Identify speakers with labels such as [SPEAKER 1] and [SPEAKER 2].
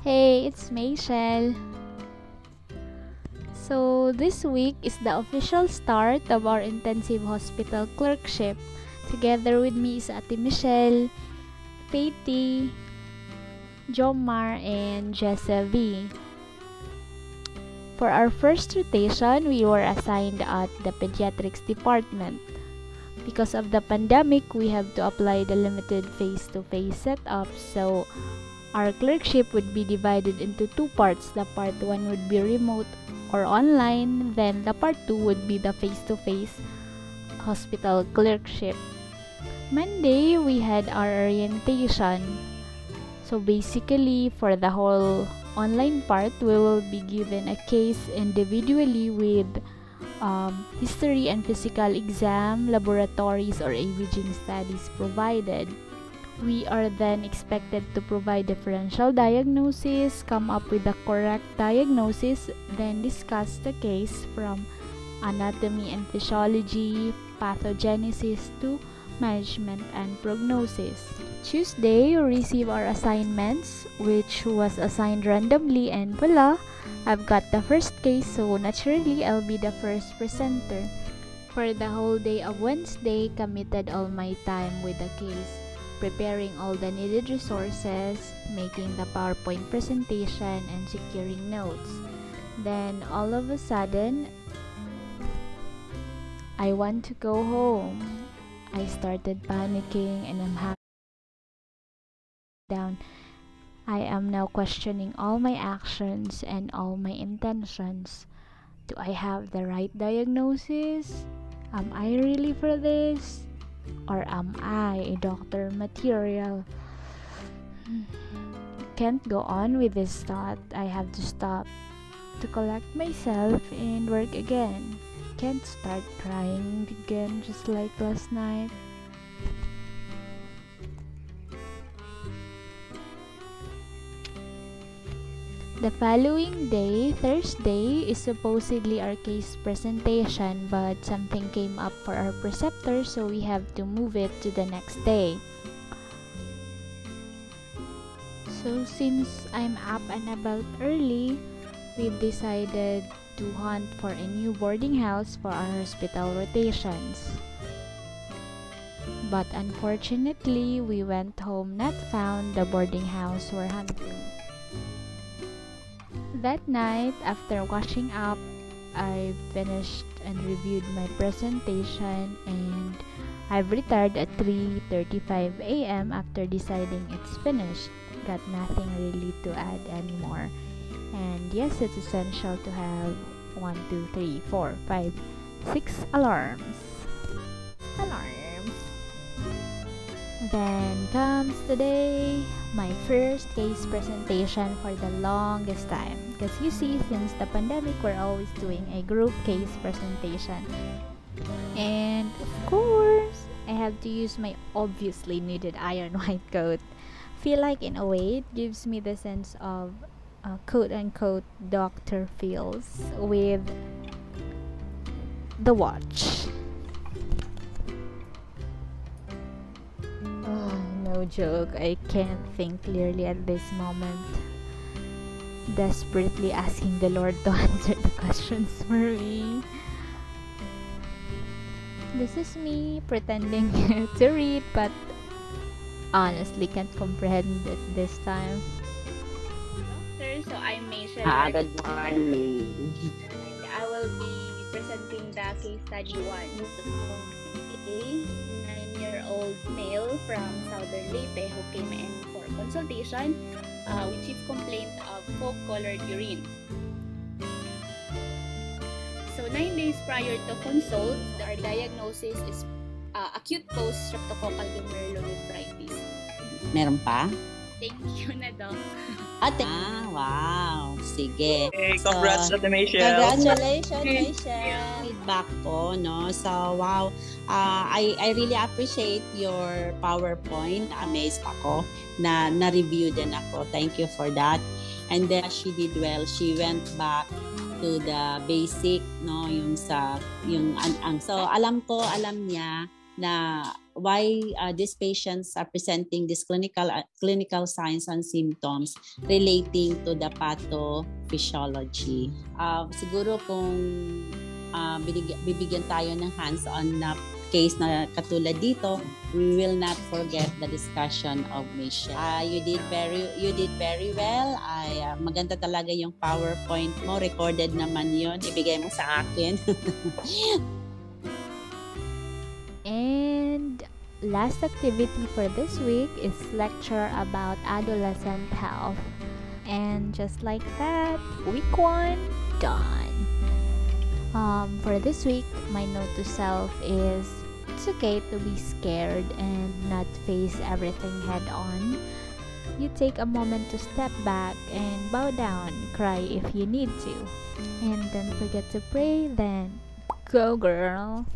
[SPEAKER 1] Hey, it's Michelle. So, this week is the official start of our intensive hospital clerkship. Together with me is Ate Michelle, Patty, Jomar, and Jessa V. For our first rotation, we were assigned at the Pediatrics department. Because of the pandemic, we have to apply the limited face-to-face setup, so our clerkship would be divided into two parts. The part 1 would be remote or online, then the part 2 would be the face-to-face hospital clerkship. Monday, we had our orientation. So basically, for the whole online part, we will be given a case individually with history and physical exam, laboratories, or imaging studies provided. We are then expected to provide differential diagnosis, come up with the correct diagnosis, then discuss the case from anatomy and physiology, pathogenesis to management and prognosis. Tuesday, we receive our assignments, which was assigned randomly, and voila, I've got the first case, so naturally I'll be the first presenter. For the whole day of Wednesday, committed all my time with the case, preparing all the needed resources, making the PowerPoint presentation, and securing notes. Then all of a sudden, I want to go home. I started panicking and I'm happy down. I am now questioning all my actions and all my intentions. Do I have the right diagnosis? Am I really for this? Or am I a doctor material? Can't go on with this thought. I have to stop to collect myself and work again. Can't start crying again just like last night. The following day, Thursday, is supposedly our case presentation, but something came up for our preceptor, so we have to move it to the next day. So since I'm up and about early, we've decided to hunt for a new boarding house for our hospital rotations. But unfortunately, we went home not found the boarding house we're hunting. That night, after washing up, I finished and reviewed my presentation, and I've retired at 3:35 a.m. after deciding it's finished. Got nothing really to add anymore. And yes, it's essential to have 1, 2, 3, 4, 5, 6 alarms. Then comes today, my first case presentation for the longest time. Because you see, since the pandemic, we're always doing a group case presentation. And of course, I have to use my obviously needed iron white coat. Feel like in a way, it gives me the sense of quote-unquote doctor feels with the watch. No joke, I can't think clearly at this moment. Desperately asking the Lord to answer the questions for me. This is me pretending to read, but honestly can't comprehend it this time.
[SPEAKER 2] Doctor, so I'm Michelle.
[SPEAKER 3] Good morning.
[SPEAKER 2] And I will be presenting the case study 1. A 9-year-old male from Southern Leyte who came in for consultation with chief complaint of coke-colored urine. So 9 days prior to consult, our diagnosis is acute post-streptococcal glomerulonephritis.
[SPEAKER 3] Meron pa?
[SPEAKER 2] Thank you na, Doc.
[SPEAKER 3] Wow. Sige.
[SPEAKER 4] Hey, congrats Ate Michelle.
[SPEAKER 3] Congratulations, Michelle. Feedback ko, no? So, wow. I really appreciate your PowerPoint. Amazed ako na na-review din ako. Thank you for that. And then, she did well. She went back to the basic, no? So, alam niya na why these patients are presenting these clinical signs and symptoms relating to the pathophysiology. Siguro kung bibigyan tayo ng hands-on na case na katulad dito, we will not forget the discussion of Michelle. You did very well. Maganda talaga yung PowerPoint mo. Recorded naman yun. Ibigay mo sa akin.
[SPEAKER 1] And last activity for this week is lecture about adolescent health. And just like that, week 1 done. For this week, my note to self is it's okay to be scared and not face everything head on. You take a moment to step back and bow down, cry if you need to. And don't forget to pray, then go girl!